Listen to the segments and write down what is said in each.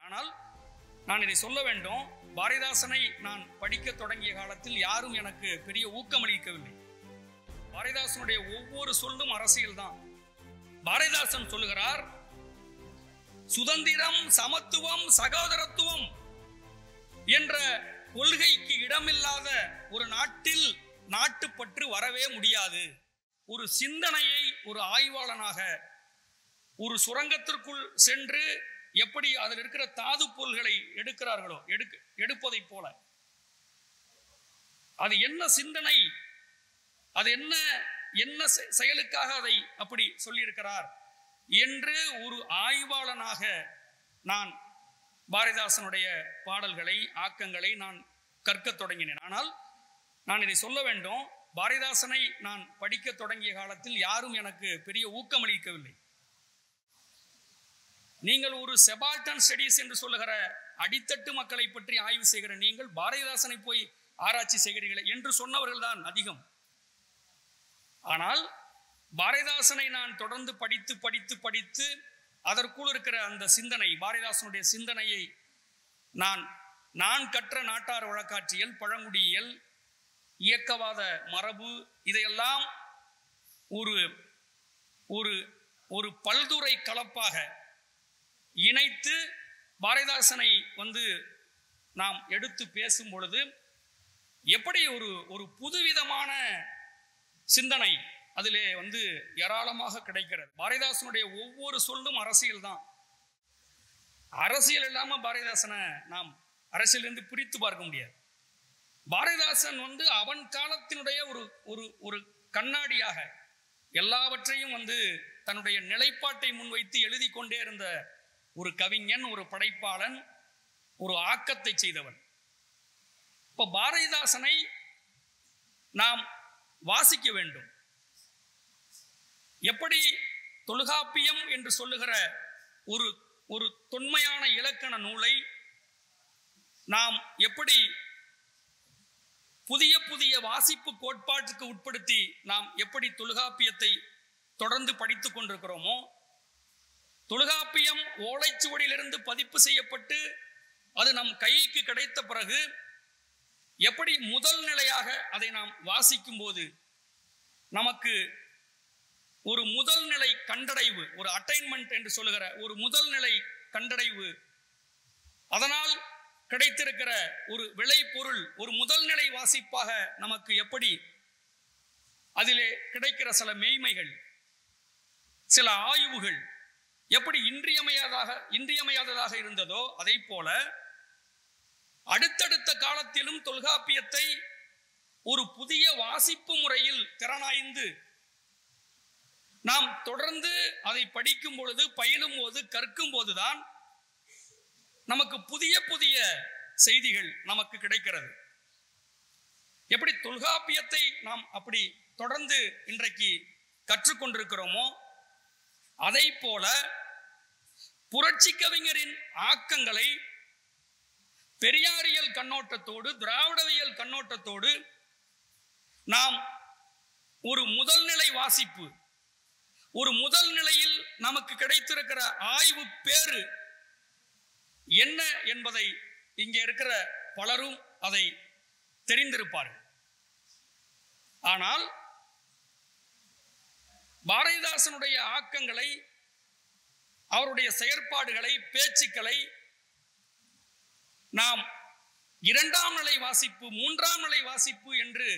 ஆனால் நான் இதை சொல்ல வேண்டும், பாரதிதாசனை நான் படிக்க தொடங்கிய காலத்தில் யாரும் எனக்கு பெரிய ஊக்கமளிக்கவில்லை. பாரதிதாசனுடைய ஒவ்வொரு சொல்லும் அரசியல் தான். பாரதிதாசன் சொல்லுகிறார், சுதந்திரம், சமத்துவம், சகோதரத்துவம் என்ற கொள்கைக்கு இடமில்லாத ஒரு நாட்டில் நாட்டுப்பற்று வரவே முடியாது. ஒரு சிந்தனையை ஒரு ஆய்வாளனாக ஒரு சுரங்கத்திற்குள் சென்று எப்படி அதில் இருக்கிற தாது பொருள்களை எடுக்கிறார்களோ எடுப்பதை போல, அது என்ன சிந்தனை, அது என்ன செயலுக்காக அதை அப்படி சொல்லியிருக்கிறார் என்று ஒரு ஆய்வாளனாக நான் பாரதிதாசனுடைய பாடல்களை, ஆக்கங்களை நான் கற்க தொடங்கினேன். ஆனால் நான் இதை சொல்ல வேண்டும், பாரதிதாசனை நான் படிக்க தொடங்கிய காலத்தில் யாரும் எனக்கு பெரிய ஊக்கமளிக்கவில்லை. நீங்கள் ஒரு செபால்டன் ஸ்டடீஸ் என்று சொல்லுகிற அடித்தட்டு மக்களை பற்றி ஆய்வு செய்கிற நீங்கள் பாரதிதாசனை போய் ஆராய்ச்சி செய்கிறீர்களே என்று சொன்னவர்கள் தான் அதிகம். ஆனால் பாரதிதாசனை நான் தொடர்ந்து படித்து அதற்குள் இருக்கிற அந்த சிந்தனை, பாரதிதாசனுடைய சிந்தனையை நான் கற்ற நாட்டார் வழக்காட்சியல், பழங்குடியியல், இயக்கவாத மரபு, இதையெல்லாம் ஒரு பல்துறை கலப்பாக இணைத்து பாரதிதாசனை நாம் எடுத்து பேசும் பொழுது எப்படி ஒரு புதுவிதமான சிந்தனை அதிலே ஏராளமாக கிடைக்கிறது. பாரதிதாசனுடைய ஒவ்வொரு சொல்லும் அரசியல் தான். அரசியல் இல்லாம பாரதிதாசனை நாம் அரசியலிருந்து பிரித்து பார்க்க முடியாது. பாரதிதாசன் அவன் காலத்தினுடைய ஒரு கண்ணாடியாக எல்லாவற்றையும் தன்னுடைய நிலைப்பாட்டை முன்வைத்து எழுதி கொண்டே இருந்த ஒரு கவிஞன், ஒரு படைப்பாளன், ஒரு ஆக்கத்தை செய்தவன். இப்ப பாரதிதாசனை நாம் வாசிக்க வேண்டும். எப்படி தொல்காப்பியம் என்று சொல்லுகிற ஒரு தொன்மையான இலக்கண நூலை நாம் எப்படி புதிய புதிய வாசிப்பு கோட்பாட்டுக்கு உட்படுத்தி நாம் எப்படி தொல்காப்பியத்தை தொடர்ந்து படித்துக் கொண்டிருக்கிறோமோ, தொல்காப்பியம் ஓலைச்சுவடியிலிருந்து பதிப்பு செய்யப்பட்டு அது நம் கைக்கு கிடைத்த பிறகு எப்படி முதல் நிலையாக அதை நாம் வாசிக்கும் போது நமக்கு ஒரு முதல் நிலை கண்டடைவு, ஒரு அட்டைன்மெண்ட் என்று சொல்லுகிற ஒரு முதல் நிலை கண்டடைவு, அதனால் கிடைத்திருக்கிற ஒரு விளை பொருள், ஒரு முதல் நிலை வாசிப்பாக நமக்கு எப்படி அதிலே கிடைக்கிற சில மெய்மைகள், சில ஆய்வுகள் எப்படி இன்றியமையாததாக இருந்ததோ, அதை போல அடுத்தடுத்த காலத்திலும் தொல்காப்பியத்தை ஒரு புதிய வாசிப்பு முறையில் திறனாய்ந்து நாம் தொடர்ந்து அதை படிக்கும் பொழுது, பயிலும் போது, கற்கும் போதுதான் நமக்கு புதிய புதிய செய்திகள் நமக்கு கிடைக்கிறது. எப்படி தொல்காப்பியத்தை நாம் அப்படி தொடர்ந்து இன்றைக்கு கற்றுக்கொண்டிருக்கிறோமோ, அதை போல புரட்சி கவிஞரின் ஆக்கங்களை பெரியாரியல் கண்ணோட்டத்தோடு, திராவிடவியல் கண்ணோட்டத்தோடு நாம் ஒரு முதல் நிலை வாசிப்பு, ஒரு முதல் நிலையில் நமக்கு கிடைத்திருக்கிற ஆய்வு பேறு என்ன என்பதை இங்கே இருக்கிற பலரும் அதை தெரிந்திருப்பார்கள். ஆனால் பாரதிதாசனுடைய ஆக்கங்களை, அவருடைய செயற்பாடுகளை, பேச்சுக்களை நாம் இரண்டாம் நிலை வாசிப்பு, மூன்றாம் நிலை வாசிப்பு என்று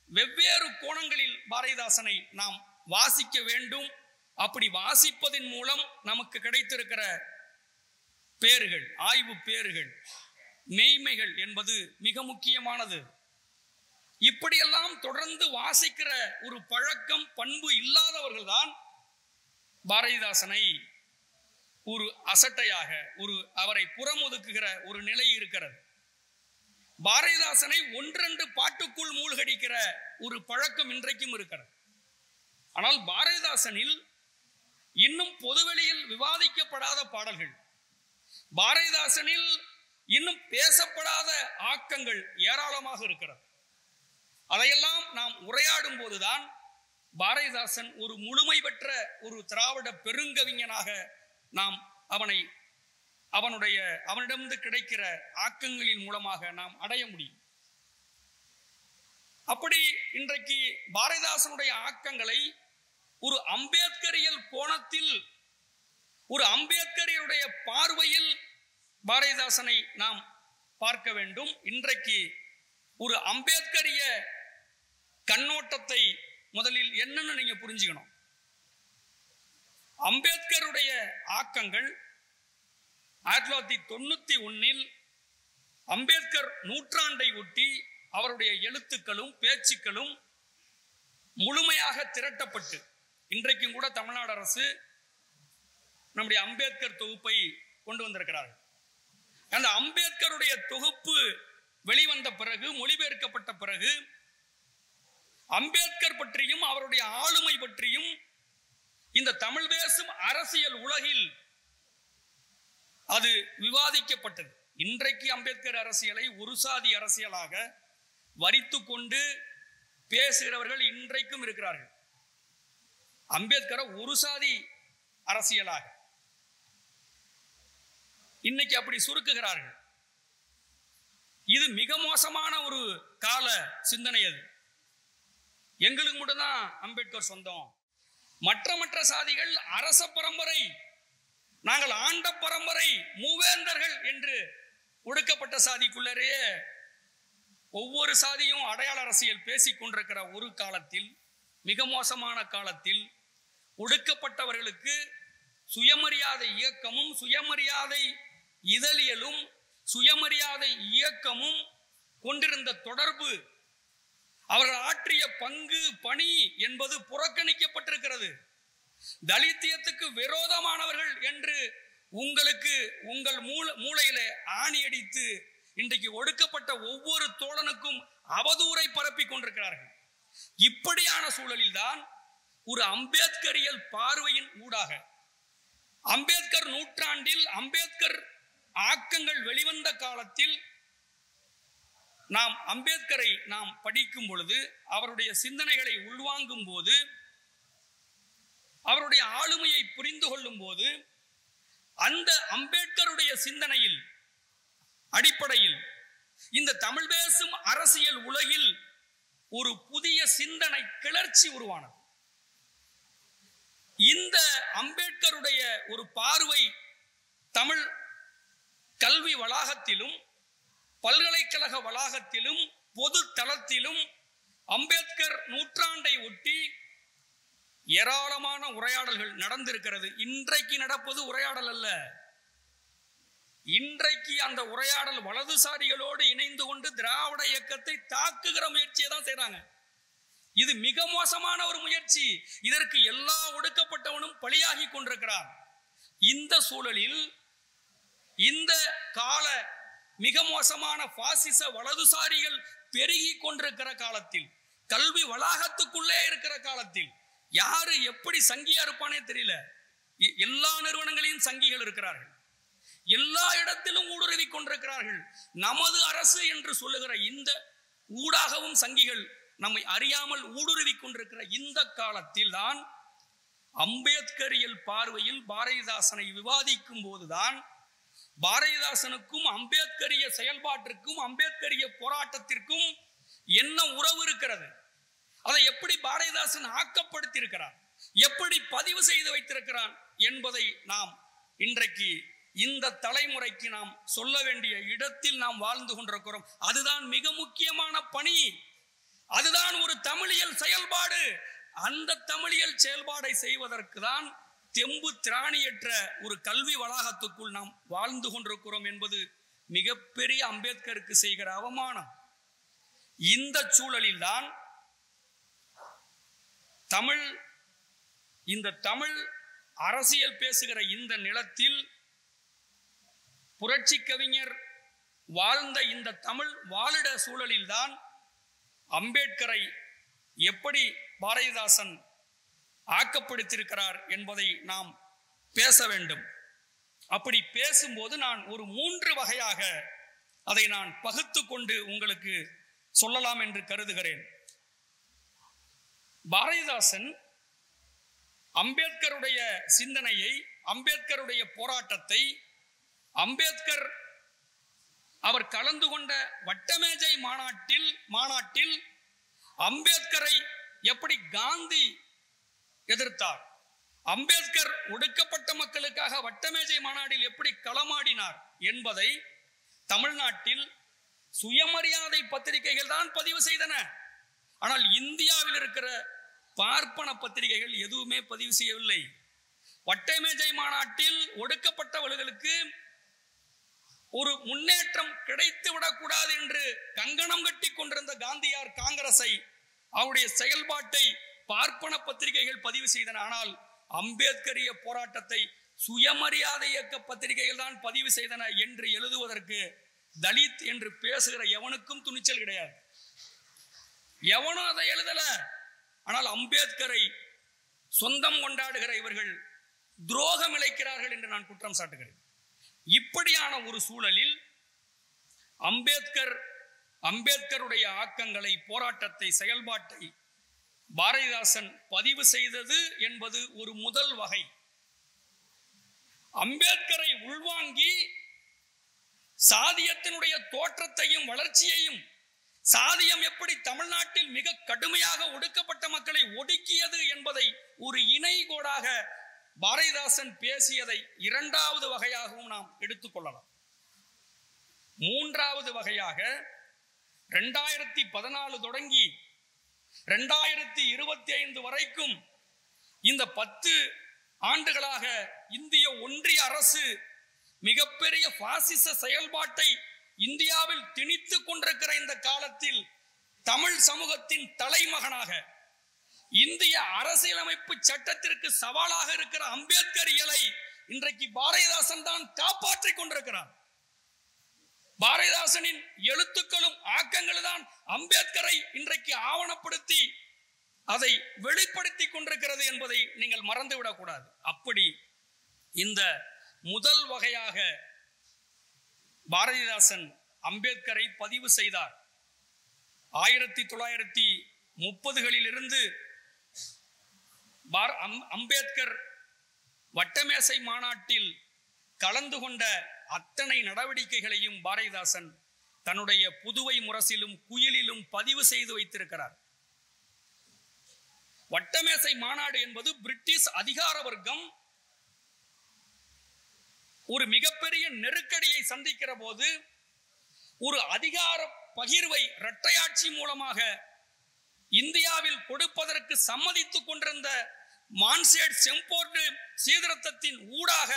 வெவ்வேறு கோணங்களில் பாரதிதாசனை நாம் வாசிக்க வேண்டும். அப்படி வாசிப்பதன் மூலம் நமக்கு கிடைத்திருக்கிற பேறுகள், ஆய்வு பேறுகள், மெய்மைகள் என்பது மிக முக்கியமானது. இப்படியெல்லாம் தொடர்ந்து வாசிக்கிற ஒரு பழக்கம், பண்பு இல்லாதவர்கள் தான் பாரதிதாசனை ஒரு அசட்டையாக, அவரை புறமுதுக்குகிற ஒரு நிலை இருக்கிறது. பாரதிதாசனை ஒன்றென்று பாட்டுக்குள் மூழ்கடிக்கிற ஒரு பழக்கம் இன்றைக்கும் இருக்கிறது. ஆனால் பாரதிதாசனில் இன்னும் பொதுவெளியில் விவாதிக்கப்படாத பாடல்கள், பாரதிதாசனில் இன்னும் பேசப்படாத ஆக்கங்கள் ஏராளமாக இருக்கிறது. அதையெல்லாம் நாம் உரையாடும் போதுதான் பாரதிதாசன் ஒரு முழுமை பெற்ற ஒரு திராவிட பெருங்கவிஞனாக நாம் அவனை அவனிடமிருந்து கிடைக்கிற ஆக்கங்களின் மூலமாக நாம் அடைய முடியும். அப்படி இன்றைக்கு பாரதிதாசனுடைய ஆக்கங்களை ஒரு அம்பேத்கரியல் கோணத்தில், ஒரு அம்பேத்கரியருடைய பார்வையில் பாரதிதாசனை நாம் பார்க்க வேண்டும். இன்றைக்கு ஒரு அம்பேத்கரிய கண்ணோட்டத்தை முதலில் என்னன்னு நீங்க புரிஞ்சுக்கணும். அம்பேத்கருடைய ஆக்கங்கள் 1991 அம்பேத்கர் நூற்றாண்டை ஒட்டி அவருடைய எழுத்துக்களும் பேச்சுக்களும் முழுமையாக திரட்டப்பட்டு இன்றைக்கும் கூட தமிழ்நாடு அரசு நம்முடைய அம்பேத்கர் தொகுப்பை கொண்டு வந்திருக்கிறார்கள். அந்த அம்பேத்கருடைய தொகுப்பு வெளிவந்த பிறகு, மொழிபெயர்க்கப்பட்ட பிறகு, அம்பேத்கர் பற்றியும் அவருடைய ஆளுமை பற்றியும் இந்த தமிழ் பேசும் அரசியல் உலகில் அது விவாதிக்கப்பட்டது. இன்றைக்கு அம்பேத்கர் அரசியலை ஒரு சாதி அரசியலாக வரித்து கொண்டு பேசுகிறவர்கள் இன்றைக்கும் இருக்கிறார்கள். அம்பேத்கரை ஒரு சாதி அரசியலாக இன்னைக்கு அப்படி சுருக்குகிறார்கள். இது மிக மோசமான ஒரு கால சிந்தனை. அது எங்களுக்கு மட்டும்தான் அம்பேத்கர் சொந்தம், மற்ற சாதிகள் அரச பரம்பரை, நாங்கள் ஆண்ட பரம்பரை, மூவேந்தர்கள் என்று ஒடுக்கப்பட்ட சாதிக்குள்ளரே ஒவ்வொரு சாதியும் அடையாள அரசியல் பேசிக் கொண்டிருக்கிற ஒரு காலத்தில், மிக மோசமான காலத்தில், ஒடுக்கப்பட்டவர்களுக்கு சுயமரியாதை இயக்கமும் சுயமரியாதை இதழியலும் சுயமரியாதை இயக்கமும் கொண்டிருந்த தொடர்பு, அவர்கள் ஆற்றிய பங்கு பணி என்பது புறக்கணிக்கப்பட்டிருக்கிறது. தலித்தியத்துக்கு விரோதமானவர்கள் என்று உங்களுக்கு உங்கள் மூளையில ஆணி அடித்து இன்றைக்கு ஒடுக்கப்பட்ட ஒவ்வொரு தோழனுக்கும் அவதூறை பரப்பி கொண்டிருக்கிறார்கள். இப்படியான சூழலில் தான் ஒரு அம்பேத்கரியல் பார்வையின் ஊடாக அம்பேத்கர் நூற்றாண்டில் அம்பேத்கர் ஆக்கங்கள் வெளிவந்த காலத்தில் நாம் அம்பேத்கரை நாம் படிக்கும் பொழுது, அவருடைய சிந்தனைகளை உள்வாங்கும் போது, அவருடைய ஆளுமையை புரிந்து கொள்ளும் போது, அந்த அம்பேத்கருடைய சிந்தனையில் அடிப்படையில் இந்த தமிழ் பேசும் அரசியல் உலகில் ஒரு புதிய சிந்தனை கிளர்ச்சி உருவானது. இந்த அம்பேத்கருடைய ஒரு பார்வை தமிழ் கல்வி வளாகத்திலும் பல்கலைக்கழக வளாகத்திலும் பொது தளத்திலும் அம்பேத்கர் நூற்றாண்டை ஒட்டி ஏராளமான உரையாடல்கள் நடந்திருக்கிறது. இன்றைக்கு நடப்பது உரையாடல் அல்ல. இன்றைக்கு அந்த உரையாடல் வலதுசாரிகளோடு இணைந்து கொண்டு திராவிட இயக்கத்தை தாக்குகிற முயற்சியை தான் செய்றாங்க. இது மிக மோசமான ஒரு முயற்சி. இதற்கு எல்லா ஒடுக்கப்பட்டவனும் பலியாகி கொண்டிருக்கிறான். இந்த சூழலில், இந்த கால மிக மோசமான பாசிச வலதுசாரிகள் பெருகி கொண்டிருக்கிற காலத்தில், கல்வி வளாகத்துக்குள்ளே இருக்கிற காலத்தில், யாரு எப்படி சங்கியா இருப்பானே தெரியல. எல்லா நிறுவனங்களையும் சங்கிகள் இருக்கிறார்கள், எல்லா இடத்திலும் ஊடுருவி கொண்டிருக்கிறார்கள். நமது அரசு என்று சொல்லுகிற இந்த ஊடாகவும் சங்கிகள் நம்மை அறியாமல் ஊடுருவி கொண்டிருக்கிற இந்த காலத்தில் தான் அம்பேத்கரியல் பார்வையில் பாரதிதாசனை விவாதிக்கும் போதுதான் பாரதிதாசனுக்கும் அம்பேத்கரிய செயல்பாட்டிற்கும் அம்பேத்கரிய போராட்டத்திற்கும் என்ன உறவு இருக்கிறது, அதை எப்படி பாரதிதாசன் ஆக்கப்படுத்தி இருக்கிறார், எப்படி பதிவு செய்து வைத்திருக்கிறான் என்பதை நாம் இன்றைக்கு இந்த தலைமுறைக்கு நாம் சொல்ல வேண்டிய இடத்தில் நாம் வாழ்ந்து கொண்டிருக்கிறோம். அதுதான் மிக முக்கியமான பணி, அதுதான் ஒரு தமிழியல் செயல்பாடு. அந்த தமிழியல் செயல்பாடை செய்வதற்கு தான் தெம்பு திராணியற்ற ஒரு கல்வி வளாகத்துக்குள் நாம் வாழ்ந்து கொண்டிருக்கிறோம் என்பது மிகப்பெரிய அம்பேத்கருக்கு செய்கிற அவமானம். இந்த சூழலில் தான் தமிழ் அரசியல் பேசுகிற இந்த நிலத்தில் புரட்சி கவிஞர் வாழ்ந்த இந்த தமிழ் வாழிட சூழலில் தான் அம்பேத்கரை எப்படி பாரதிதாசன் ஆக்கப்படுத்தியிருக்கிறார் என்பதை நாம் பேச வேண்டும். அப்படி பேசும்போது நான் ஒரு 3 வகையாக அதை நான் பகுத்து கொண்டு உங்களுக்கு சொல்லலாம் என்று கருதுகிறேன். பாரதிதாசன் அம்பேத்கருடைய சிந்தனையை, அம்பேத்கருடைய போராட்டத்தை அம்பேத்கர் அவர் கலந்து கொண்ட வட்டமேஜை மாநாட்டில் அம்பேத்கரை எப்படி காந்தி எதிர்த்தார், அம்பேத்கர் ஒடுக்கப்பட்ட மக்களுக்காக வட்டமேஜை மாநாட்டில் எப்படி களமாடினார் என்பதை தமிழ்நாட்டில் சுயமரியாதை பத்திரிகைகள் தான் பதிவு செய்தன. ஆனால் இந்தியாவில் இருக்கிற பார்ப்பன பத்திரிகைகள் எதுவுமே பதிவு செய்யவில்லை. வட்டமேஜை மாநாட்டில் ஒடுக்கப்பட்டவர்களுக்கு ஒரு முன்னேற்றம் கிடைத்து விடக்கூடாது என்று கங்கணம் கட்டி கொண்டிருந்த காந்தியார் காங்கிரஸை, அவருடைய செயல்பாட்டை பார்ப்பன பத்திரிகைகள் பதிவு செய்தன. ஆனால் அம்பேத்கரிய போராட்டத்தை சுயமரியாதை இயக்க பத்திரிகைகள் தான் பதிவு செய்தன என்று எழுதுவதற்கு தலித் என்று பேசுகிற எவனுக்கும் துணிச்சல் கிடையாது. எவனும் அதை எழுதல. ஆனால் அம்பேத்கரை சொந்தம் கொண்டாடுகிற இவர்கள் துரோகம் இழைக்கிறார்கள் என்று நான் குற்றம் சாட்டுகிறேன். இப்படியான ஒரு சூழலில் அம்பேத்கருடைய ஆக்கங்களை, போராட்டத்தை, செயல்பாட்டை பாரதிதாசன் பதிவு செய்தது என்பது ஒரு முதல் வகை. அம்பேத்கரை உள்வாங்கி சாதியத்தினுடைய தோற்றத்தையும் வளர்ச்சியையும், சாதியம் எப்படி தமிழ்நாட்டில் மிக கடுமையாக ஒடுக்கப்பட்ட மக்களை ஒடுக்கியது என்பதை ஒரு இணைகோடாக பாரதிதாசன் பேசியதை இரண்டாவது வகையாகவும் நாம் எடுத்துக்கொள்ளலாம். மூன்றாவது வகையாக 2014 தொடங்கி 2025 வரைக்கும் இந்த 10 ஆண்டுகளாக இந்திய ஒன்றிய அரசு மிகப்பெரிய பாசிச செயல்பாட்டை இந்தியாவில் திணித்துக் கொண்டிருக்கிற இந்த காலத்தில் தமிழ் சமூகத்தின் தலைமகனாக, இந்திய அரசியலமைப்பு சட்டத்திற்கு சவாலாக இருக்கிற அம்பேத்கர் இயலை இன்றைக்கு பாரதிதாசன் தான் காப்பாற்றிக் கொண்டிருக்கிறார். பாரதிதாசனின் எழுத்துக்களும் ஆக்கங்களும் தான் அம்பேத்கரை இன்றைக்கு ஆவணப்படுத்தி அதை வெளிப்படுத்தி கொண்டிருக்கிறது என்பதை நீங்கள் மறந்துவிடக் கூடாது. அப்படி இந்த முதல் வகையாக பாரதிதாசன் அம்பேத்கரை பதிவு செய்தார். 1930களில் இருந்து அம்பேத்கர் வட்டமேசை மாநாட்டில் கலந்து கொண்ட அத்தனை நடவடிக்கைகளையும் பாரதிதாசன் தன்னுடைய புதுவை முரசிலும் குயிலிலும் பதிவு செய்து வைத்திருக்கிறார். வட்டமேசை மாநாடு என்பது பிரிட்டிஷ் அதிகார வர்க்கம் ஒரு மிகப்பெரிய நெருக்கடியை சந்திக்கிற போது ஒரு அதிகார பகிர்வை இரட்டையாட்சி மூலமாக இந்தியாவில் கொடுப்பதற்கு சம்மதித்துக் கொண்டிருந்த மான்சேட் செம்போர்ட் சீர்திருத்தத்தின் ஊடாக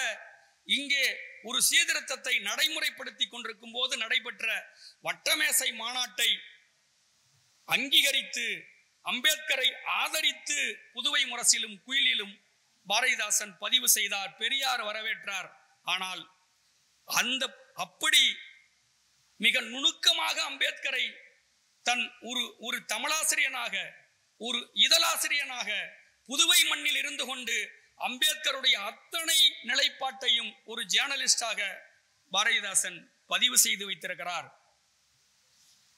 இங்கே ஒரு சீர்திருத்தத்தை நடைமுறைப்படுத்தி கொண்டிருக்கும் போது நடைபெற்ற வட்டமேசை மாநாட்டை அங்கீகரித்து அம்பேத்கரை ஆதரித்து புதுவை முரசிலும் குயிலிலும் பாரதிதாசன் பதிவு செய்தார். பெரியார் வரவேற்றார். ஆனால் அப்படி மிக நுணுக்கமாக அம்பேத்கரை தன் ஒரு தமிழாசிரியனாக, ஒரு இதழாசிரியனாக புதுவை மண்ணில் இருந்து கொண்டு அம்பேத்கருடைய அத்தனை நிலைப்பாட்டையும் ஒரு ஜேர்னலிஸ்டாக பாரதிதாசன் பதிவு செய்து வைத்திருக்கிறார்.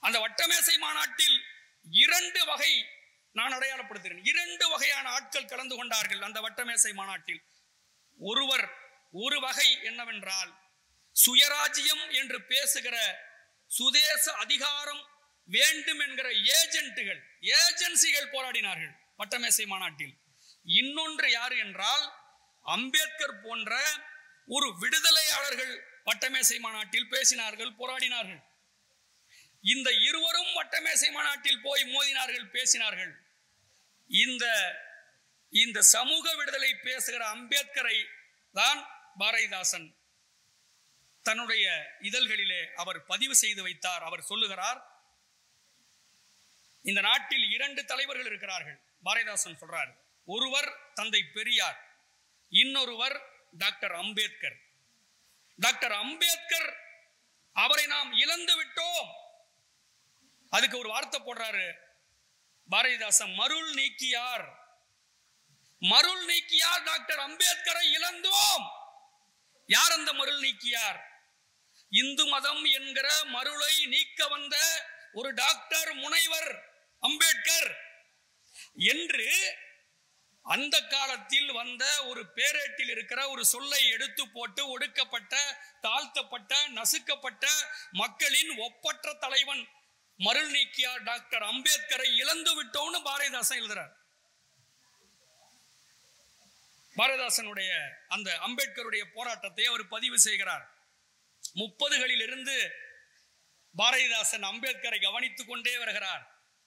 அந்த வட்டமேசை மாநாட்டில் 2 வகை நான் அடையாளப்படுத்துகிறேன். 2 வகையான ஆட்கள் கலந்து கொண்டார்கள் அந்த வட்டமேசை மாநாட்டில். ஒரு வகை என்னவென்றால், சுயராஜ்யம் என்று பேசுகிற சுதேச அதிகாரம் வேண்டும் என்கிற ஏஜென்சிகள் போராடினார்கள் வட்டமேசை மாநாட்டில். இன்னொன்று யாரு என்றால், அம்பேத்கர் போன்ற ஒரு விடுதலையாளர்கள் வட்டமேசை மாநாட்டில் பேசினார்கள், போராடினார்கள். இந்த இருவரும் வட்டமேசை மாநாட்டில் போய் மோதினார்கள், பேசினார்கள். இந்த சமூக விடுதலை பேசுகிற அம்பேத்கரை தான் பாரதிதாசன் தன்னுடைய இதழ்களிலே அவர் பதிவு செய்து வைத்தார். அவர் சொல்லுகிறார், இந்த நாட்டில் 2 தலைவர்கள் இருக்கிறார்கள். பாரதிதாசன் சொல்றார், ஒருவர் தந்தை பெரியார், இன்னொருவர் டாக்டர் அம்பேத்கர். டாக்டர் அம்பேத்கர் அவரை நாம் இழந்து விட்டோம். அதுக்கு ஒரு வார்த்தை போடுறாரு பாரதிதாசன், மருள் நீக்கியார். டாக்டர் அம்பேத்கரை இழந்தோம். யார் அந்த மருள் நீக்கியார்? இந்து மதம் என்கிற மருளை நீக்க வந்த ஒரு டாக்டர் முனைவர் அம்பேத்கர் என்று அந்த காலத்தில் வந்த ஒரு பேரேட்டில் இருக்கிற ஒரு சொல்லை எடுத்து போட்டு ஒடுக்கப்பட்ட, தாழ்த்தப்பட்ட, நசுக்கப்பட்ட மக்களின் ஒப்பற்ற தலைவன் மருள் நீக்கியார் டாக்டர் அம்பேத்கரை இழந்து விட்டோம்னு பாரதிதாசன் எழுதுறார். பாரதிதாசனுடைய அந்த அம்பேத்கருடைய போராட்டத்தை அவர் பதிவு செய்கிறார். 30களில் இருந்து பாரதிதாசன் அம்பேத்கரை கவனித்துக் கொண்டே வருகிறார்.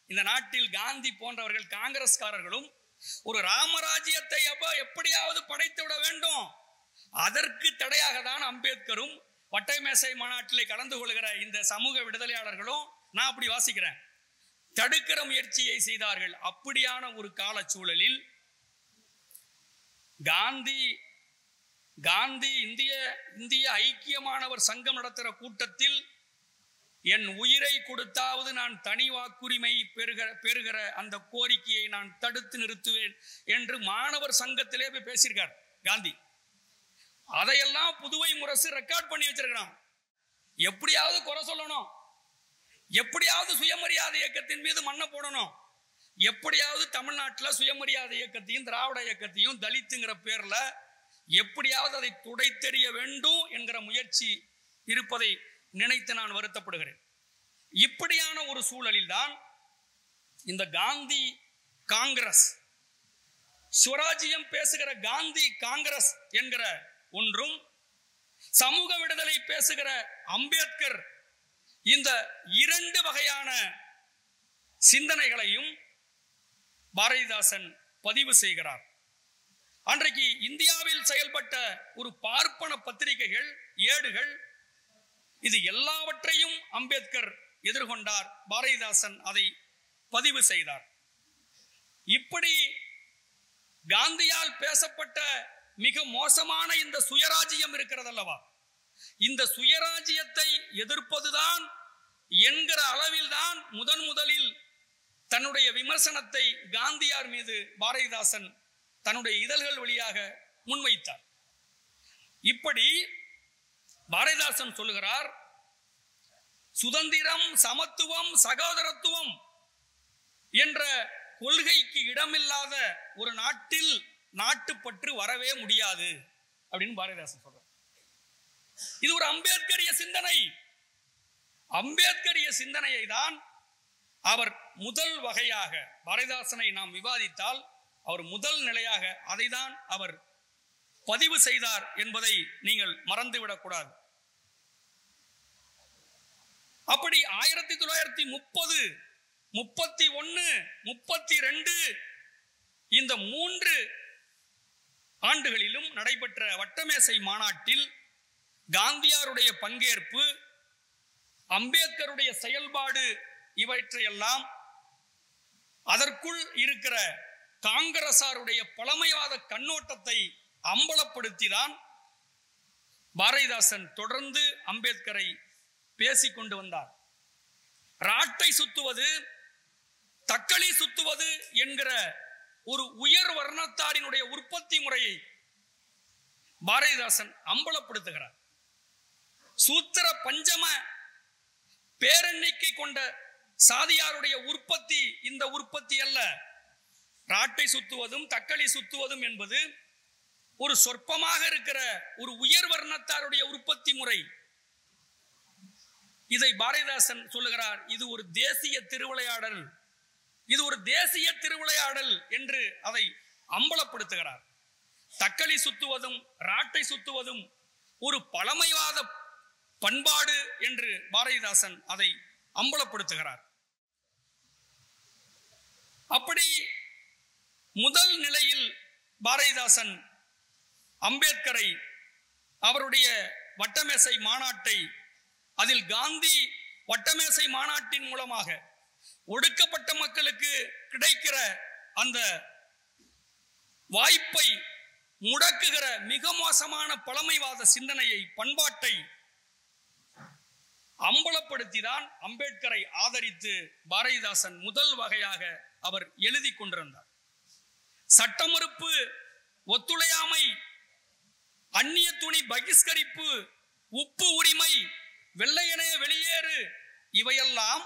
இந்த நாட்டில் காந்தி போன்றவர்கள் காங்கிரஸ்காரர்களும் ஒரு ராமராஜ்யத்தை எப்படியாவது படைத்து விட வேண்டும், அதற்கு தடையாக தான் அம்பேத்கரும் வட்டை மேசை மாநாட்டிலே கலந்து கொள்கிற இந்த சமூக விடுதலையாளர்களும், நான் அப்படி வாசிக்கிறேன், தடுக்கிற முயற்சியை செய்தார்கள். அப்படியான ஒரு கால சூழலில் காந்தி இந்திய ஐக்கிய மாணவர் சங்கம் நடத்துகிற கூட்டத்தில் என் உயிரை கொடுத்தாவது நான் தனி வாக்குரிமை பெறுகிற அந்த கோரிக்கையை நான் தடுத்து நிறுத்துவேன் என்று மாணவர் சங்கத்திலே போய் பேசியிருக்கார் காந்தி. அதையெல்லாம் புதுவை முரசு ரெக்கார்ட் பண்ணி வச்சிருக்கிறான். எப்படியாவது குறை சொல்லணும், எப்படியாவது சுயமரியாதை இயக்கத்தின் மீது மண்ணை போடணும், எப்படியாவது தமிழ்நாட்டில் சுயமரியாதை இயக்கத்தையும் திராவிட இயக்கத்தையும் தலித்துங்கிற பேர்ல எப்படியாவது அதை துடைத்தெறிய வேண்டும் என்கிற முயற்சி இருப்பதை நினைத்து நான் வருத்தப்படுகிறேன். இப்படியான ஒரு சூழலில் தான் இந்த காந்தி காங்கிரஸ், சுவராஜ்யம் பேசுகிற காந்தி காங்கிரஸ் என்கிற ஒன்றும், சமூக விடுதலை பேசுகிற அம்பேத்கர், இந்த 2 வகையான சிந்தனைகளையும் பாரதிதாசன் பதிவு செய்கிறார். அன்றைக்கு இந்தியாவில் செயல்பட்ட ஒரு பார்ப்பன பத்திரிகைகள், ஏடுகள், இது எல்லாவற்றையும் அம்பேத்கர் எதிர்கொண்டார். பாரதிதாசன் அதை பதிவு செய்தார். இப்படி காந்தியால் பேசப்பட்ட மிக மோசமான இந்த சுயராஜ்யம் இருக்கிறதல்லவா, இந்த சுயராஜ்யத்தை எதிர்ப்பதுதான் என்கிற அளவில் தான் முதலில் தன்னுடைய விமர்சனத்தை காந்தியார் மீது பாரதிதாசன் தன்னுடைய இதழ்கள் வழியாக முன்வைத்தார். இப்படி பாரதிதாசன் சொல்லுகிறார், சுதந்திரம், சமத்துவம், சகோதரத்துவம் என்ற கொள்கைக்கு இடமில்லாத ஒரு நாட்டில் நாட்டுப்பற்று வரவே முடியாது அப்படின்னு பாரதிதாசன் சொல்றார். இது ஒரு அம்பேத்கரிய சிந்தனை. அம்பேத்கரிய சிந்தனையை தான் அவர் முதல் வகையாக, பாரதிதாசனை நாம் விவாதித்தால் அவர் முதல் நிலையாக அதை தான் அவர் பதிவு செய்தார் என்பதை நீங்கள் மறந்துவிடக் கூடாது. அப்படி 1930, 31, 32 இந்த 3 ஆண்டுகளிலும் நடைபெற்ற வட்டமேசை மாநாட்டில் காந்தியாருடைய பங்கேற்பு, அம்பேத்கருடைய செயல்பாடு, இவற்றையெல்லாம் அதற்குள் இருக்கிற காங்கிரசாருடைய பழமைவாத கண்ணோட்டத்தை அம்பலப்படுத்திதான் பாரதிதாசன் தொடர்ந்து அம்பேத்கரை பேசிக்கொண்டு வந்தார். ராட்டை சுத்துவது, தக்களி சுத்துவது என்கிற ஒரு உயர் வர்ணத்தாரினுடைய உற்பத்தி முறையை பாரதிதாசன் அம்பலப்படுத்துகிறார். சூத்திர பஞ்சம பேரெண்ணிக்கை கொண்ட சாதியாருடைய உற்பத்தி இந்த உற்பத்தி அல்ல. ராட்டை சுத்துவதும் தக்களி சுத்துவதும் என்பது ஒரு சொற்பமாக இருக்கிற ஒரு உயர் வர்ணத்தாருடைய உற்பத்தி முறை. இதை பாரதிதாசன் சொல்லுகிறார், இது ஒரு தேசிய திருவிளையாடல், இது ஒரு தேசிய திருவிளையாடல் என்று அதை அம்பலப்படுத்துகிறார். தக்களி சுத்துவதும் ராட்டை சுத்துவதும் ஒரு பழமைவாத பண்பாடு என்று பாரதிதாசன் அதை அம்பலப்படுத்துகிறார். அப்படி முதல் நிலையில் பாரதிதாசன் அம்பேத்கரை, அவருடைய வட்டமேசை மாநாட்டை, அதில் காந்தி வட்டமேசை மாநாட்டின் மூலமாக ஒடுக்கப்பட்ட மக்களுக்கு கிடைக்கிற அந்த வாய்ப்பை முடக்குகிற மிக மோசமான பழமைவாத சிந்தனையை, பண்பாட்டை அம்பலப்படுத்திதான் அம்பேத்கரை ஆதரித்து பாரதிதாசன் முதல் வகையாக அவர் எழுதி கொண்டிருந்தார். சட்ட மறுப்பு, ஒத்துழையாமை, அந்நிய துணி பகிஷ்கரிப்பு, உப்பு உரிமை, வெள்ளையனே வெளியேறு, இவையெல்லாம்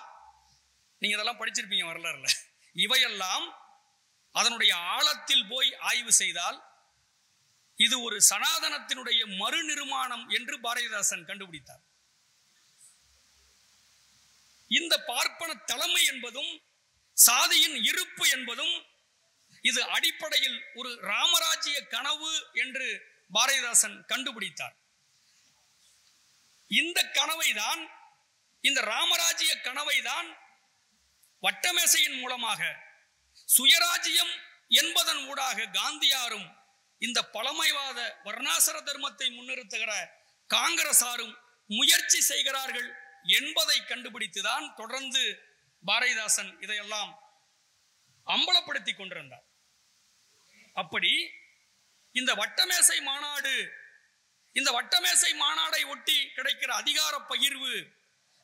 நீங்க இதெல்லாம் படிச்சிருப்பீங்க வரலாறுல. இவையெல்லாம் அதனுடைய ஆழத்தில் போய் ஆய்வு செய்தால் இது ஒரு சனாதனத்தினுடைய மறுநிர்மாணம் என்று பாரதிதாசன் கண்டுபிடித்தார். இந்த பார்ப்பன தலைமை என்பதும் சாதியின் இருப்பு என்பதும் இது அடிப்படையில் ஒரு ராமராஜ்ய கனவு என்று பாரதிதாசன் கண்டுபிடித்தார். இந்த கனவை தான், இந்த ராமராஜ்ய கனவை தான் வட்டமேசையின் மூலமாக சுயராஜ்யம் என்பதன் ஊடாக காந்தியாரும் இந்த பழமைவாத வர்ணாசிர தர்மத்தை முன்னிறுத்துகிற காங்கிரசாரும் முயற்சி செய்கிறார்கள் என்பதை கண்டுபிடித்துதான் தொடர்ந்து பாரதிதாசன் இதையெல்லாம் அம்பலப்படுத்தி கொண்டிருந்தார். அப்படி இந்த வட்டமேசை மாநாடு, இந்த வட்டமேசை மாநாடை ஒட்டி கிடைக்கிற அதிகார பகிர்வு,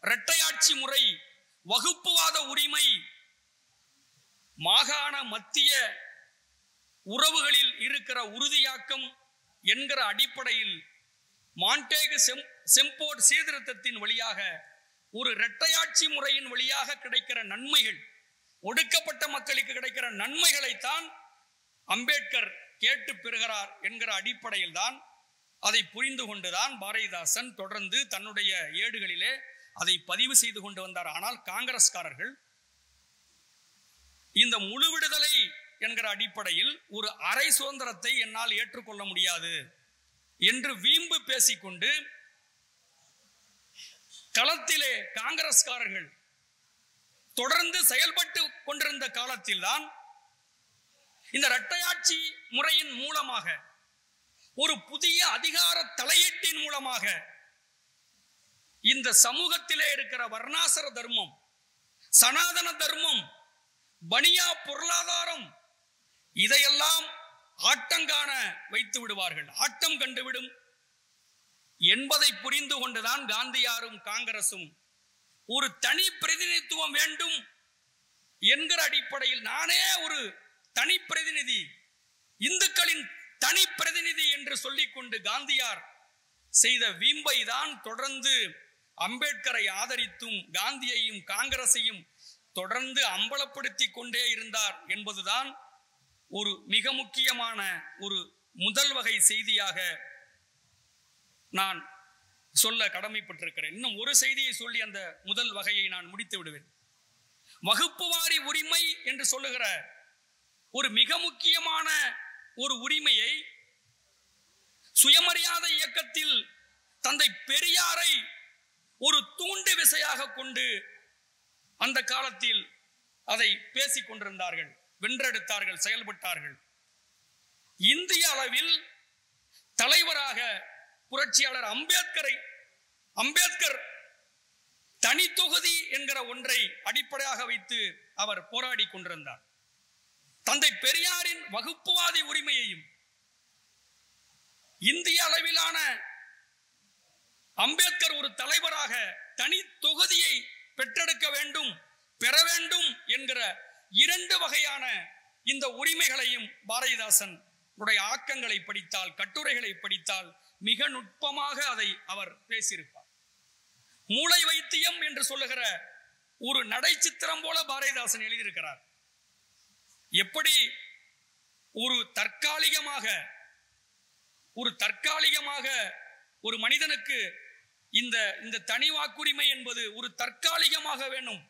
இரட்டையாட்சி முறை, வகுப்புவாத உரிமை, மாகாண மத்திய உறவுகளில் இருக்கிற உறுதியாக்கம் என்கிற அடிப்படையில் மாண்டேகு செம்போர்ட் சீர்திருத்தத்தின் வழியாக ஒரு இரட்டையாட்சி முறையின் வழியாக கிடைக்கிற நன்மைகள், ஒடுக்கப்பட்ட மக்களுக்கு கிடைக்கிற நன்மைகளைத்தான் அம்பேத்கர் கேட்டு பெறுகிறார் என்கிற அடிப்படையில் தான், அதை புரிந்து கொண்டுதான் பாரதிதாசன் தொடர்ந்து தன்னுடைய ஏடுகளிலே அதை பதிவு செய்து கொண்டு வந்தார். ஆனால் காங்கிரஸ்காரர்கள் இந்த முழு விடுதலை என்கிற அடிப்படையில் ஒரு அரை சுதந்திரத்தை என்னால் ஏற்றுக்கொள்ள முடியாது என்று வீம்பு பேசிக்கொண்டு களத்திலே காங்கிரஸ்காரர்கள் தொடர்ந்து செயல்பட்டு கொண்டிருந்த காலத்தில் தான் இந்த இரட்டையாட்சி முறையின் மூலமாக, ஒரு புதிய அதிகார தலையீட்டின் மூலமாக இந்த சமூகத்திலே இருக்கிற வர்ணாசிர தர்மம், சனாதன தர்மம், பனியா பொருளாதாரம், இதையெல்லாம் ஆட்டங்காண வைத்து விடுவார்கள், ஆட்டம் கண்டுவிடும் என்பதை புரிந்து கொண்டுதான் காந்தியாரும் காங்கிரசும் ஒரு தனி பிரதிநிதித்துவம் வேண்டும் என்கிற அடிப்படையில், நானே ஒரு தனி பிரதிநிதி, இந்துக்களின் தனி பிரதிநிதி என்று சொல்லிக்கொண்டு காந்தியார் செய்த வீம்பை தான் தொடர்ந்து அம்பேத்கரை ஆதரித்தும் காந்தியையும் காங்கிரசையும் தொடர்ந்து அம்பலப்படுத்தி கொண்டே இருந்தார் என்பதுதான் ஒரு மிக முக்கியமான ஒரு முதல் வகை செய்தியாக நான் சொல்ல கடமைப்பட்டிருக்கிறேன். இன்னும் ஒரு செய்தியை சொல்லி அந்த முதல் வகையை நான் முடித்து விடுவேன். வகுப்புவாரி உரிமை என்று சொல்லுகிற ஒரு மிக முக்கியமான ஒரு உரிமையை சுயமரியாதை இயக்கத்தில் தந்தை பெரியாரை ஒரு தூண்டு விசையாக கொண்டு அந்த காலத்தில் அதை பேசிக் கொண்டிருந்தார்கள், வென்றெடுத்தார்கள், செயல்பட்டார்கள். இந்திய அளவில் தலைவராக புரட்சியாளர் அம்பேத்கர் தனி தொகுதி என்கிற ஒன்றை அடிப்படையாக வைத்து அவர் போராடி கொண்டிருந்தார். தந்தை பெரியாரின் வகுப்புவாதி உரிமையையும் இந்திய அளவிலான அம்பேத்கர் ஒரு தலைவராக தனி தொகுதியை பெற்றெடுக்க வேண்டும், பெற வேண்டும் என்கிற இரண்டு வகையான இந்த உரிமைகளையும் பாரதிதாசன் உடைய ஆக்கங்களை படித்தால், கட்டுரைகளை படித்தால் மிக நுட்பமாக அதை அவர் பேசியிருப்பார். மூளை வைத்தியம் என்று சொல்லுகிற ஒரு நடை சித்திரம் போல பாரதிதாசன் எழுதியிருக்கிறார். எப்படி ஒரு தற்காலிகமாக ஒரு மனிதனுக்கு இந்த தனி வாக்குரிமை என்பது ஒரு தற்காலிகமாக வேணும்.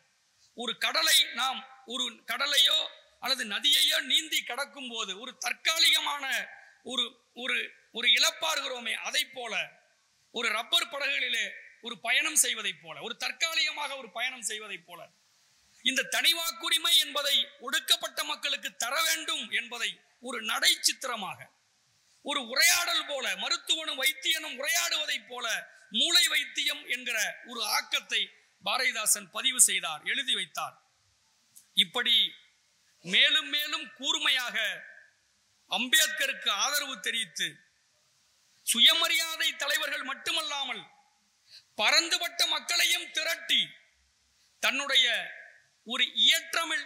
ஒரு கடலை நாம் ஒரு கடலையோ அல்லது நதியையோ நீந்தி கடக்கும் போது ஒரு தற்காலிகமான ஒரு இழப்பாறுகிறோமே, அதை போல ஒரு ரப்பர் படகுகளிலே ஒரு பயணம் செய்வதை போல, ஒரு தற்காலிகமாக ஒரு பயணம் செய்வதை போல இந்த தனி வாக்குரிமை என்பதை ஒடுக்கப்பட்ட மக்களுக்கு தர வேண்டும் என்பதை ஒரு நடை சித்திரமாக, ஒரு உரையாடல் போல, மருத்துவனும் வைத்தியனும் உரையாடுவதை போல மூளை வைத்தியம் என்கிற ஒரு ஆக்கத்தை பாரதிதாசன் பதிவு செய்தார், எழுதி வைத்தார். இப்படி மேலும் மேலும் கூர்மையாக அம்பேத்கருக்கு ஆதரவு தெரிவித்து சுயமரியாதை தலைவர்கள் மட்டுமல்லாமல் பரந்துபட்ட மக்களையும் திரட்டி தன்னுடைய ஒரு இயற்றமிழ்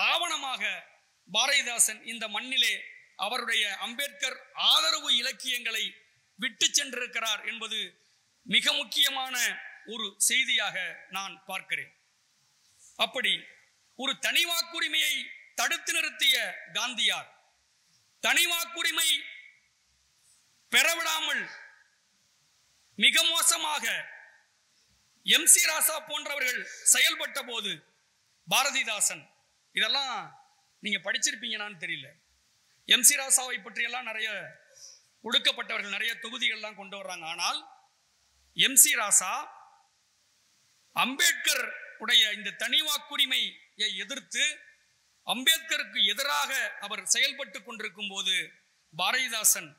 ஆவணமாக பாரதிதாசன் இந்த மண்ணிலே அவருடைய அம்பேத்கர் ஆதரவு இலக்கியங்களை விட்டு சென்றிருக்கிறார் என்பது மிக முக்கியமான ஒரு செய்தியாக நான் பார்க்கிறேன். அப்படி ஒரு தனி வாக்குரிமையை தடுத்து நிறுத்திய காந்தியார், தனி வாக்குரிமை பெறவிடாமல் மிக மோசமாக MC ராசா போன்றவர்கள் செயல்பட்ட போது பாரதிதாசன், இதெல்லாம் நீங்க படிச்சிருப்பீங்கன்னு தெரியல, MC ராசாவை பற்றியெல்லாம் நிறைய ஒடுக்கப்பட்டவர்கள் நிறைய தொகுதிகள்லாம் கொண்டு வர்றாங்க. ஆனால் MC ராசா அம்பேத்கர் உடைய இந்த தனி வாக்குரிமையை எதிர்த்து அம்பேத்கருக்கு எதிராக அவர் செயல்பட்டு கொண்டிருக்கும் போது பாரதிதாசன்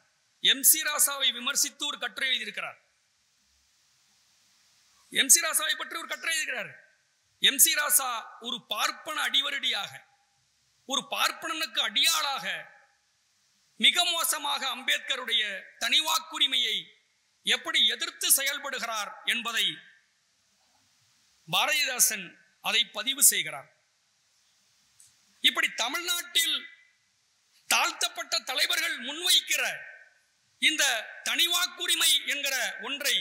MC ராசாவை விமர்சித்து ஒரு கட்டுரை எழுதியிருக்கிறார். MC ராசாவை பற்றி ஒரு கட்டுரை எழுதுகிறார். MC ராசா ஒரு பார்ப்பன அடிவரடியாக, ஒரு பார்ப்பனனுக்கு அடியாளாக மிக மோசமாக அம்பேத்கருடைய தனி வாக்குரிமையை எப்படி எதிர்த்து செயல்படுகிறார் என்பதை பாரதிதாசன் அதை பதிவு செய்கிறார். இப்படி தமிழ்நாட்டில் தாழ்த்தப்பட்ட தலைவர்கள் முன்வைக்கிற இந்த தனி வாக்குரிமை என்கிற ஒன்றை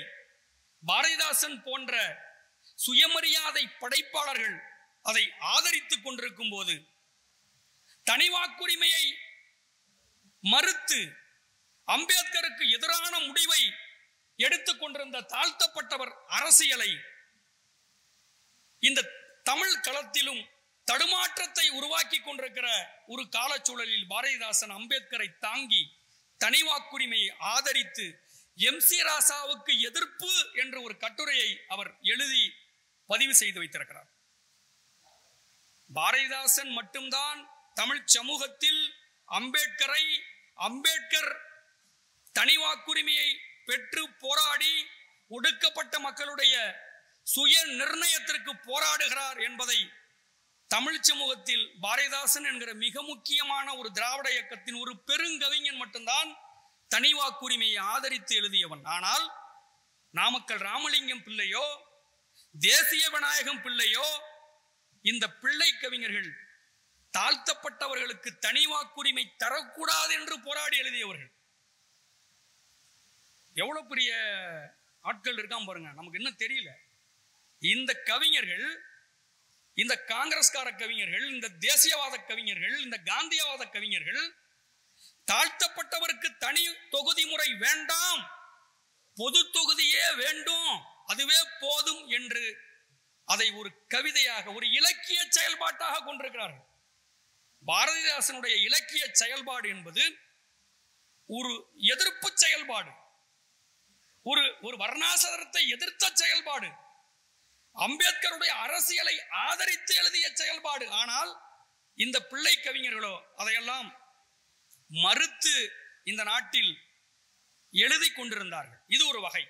பாரதிதாசன் போன்ற சுயமரியாதை படைப்பாளர்கள் அதை ஆதரித்துக் கொண்டிருக்கும் போது, தனி வாக்குரிமையை மறுத்து அம்பேத்கருக்கு எதிரான முடிவை எடுத்துக் கொண்டிருந்த தாழ்த்தப்பட்டவர் அரசியலை இந்த தமிழ் களத்திலும் தடுமாற்றத்தை உருவாக்கி கொண்டிருக்கிற ஒரு காலச்சூழலில் பாரதிதாசன் அம்பேத்கரை தாங்கி தனி வாக்குரிமையை ஆதரித்து MC ராசாவுக்கு எதிர்ப்பு என்ற ஒரு கட்டுரையை அவர் எழுதி பதிவு செய்து வைத்திருக்கிறார். பாரதிதாசன் மட்டும்தான் தமிழ் சமூகத்தில் அம்பேத்கர் தனி வாக்குரிமையை பெற்று போராடி ஒடுக்கப்பட்ட மக்களுடைய சுய நிர்ணயத்திற்கு போராடுகிறார் என்பதை தமிழ் சமூகத்தில் பாரதிதாசன் என்கிற மிக முக்கியமான ஒரு திராவிட இயக்கத்தின் ஒரு பெருங்கவிஞன் மட்டும்தான் தனி வாக்குரிமையை ஆதரித்து எழுதியவன். ஆனால் நாமக்கல் ராமலிங்கம் பிள்ளையோ தேசிய விநாயகம் பிள்ளையோ இந்த பிள்ளை கவிஞர்கள் தாழ்த்தப்பட்டவர்களுக்கு தனி வாக்குரிமை தரக்கூடாது என்று போராடி எழுதியவர்கள். எவ்வளவு பெரிய ஆட்கள் இருக்காம பாருங்க, நமக்கு இன்னும் தெரியல. இந்த கவிஞர்கள், இந்த காங்கிரஸ்கார கவிஞர்கள், இந்த தேசியவாத கவிஞர்கள், இந்த காந்தியவாத கவிஞர்கள் தாழ்த்தப்பட்டவருக்கு தனி தொகுதி முறை வேண்டாம், பொது தொகுதியே வேண்டும், அதுவே போதும் என்று அதை ஒரு கவிதையாக, ஒரு இலக்கிய செயல்பாட்டாக கொண்டிருக்கிறார்கள். பாரதிதாசனுடைய இலக்கிய செயல்பாடு என்பது ஒரு எதிர்ப்பு செயல்பாடு, ஒரு வர்ணாசிரமத்தை எதிர்த்த செயல்பாடு, அம்பேத்கருடைய அரசியலை ஆதரித்து எழுதிய செயல்பாடு. ஆனால் இந்த பிள்ளை கவிஞர்களோ அதையெல்லாம் மறுத்து இந்த நாட்டில் எழுதி கொண்டிருந்தார்கள். இது ஒரு வகை.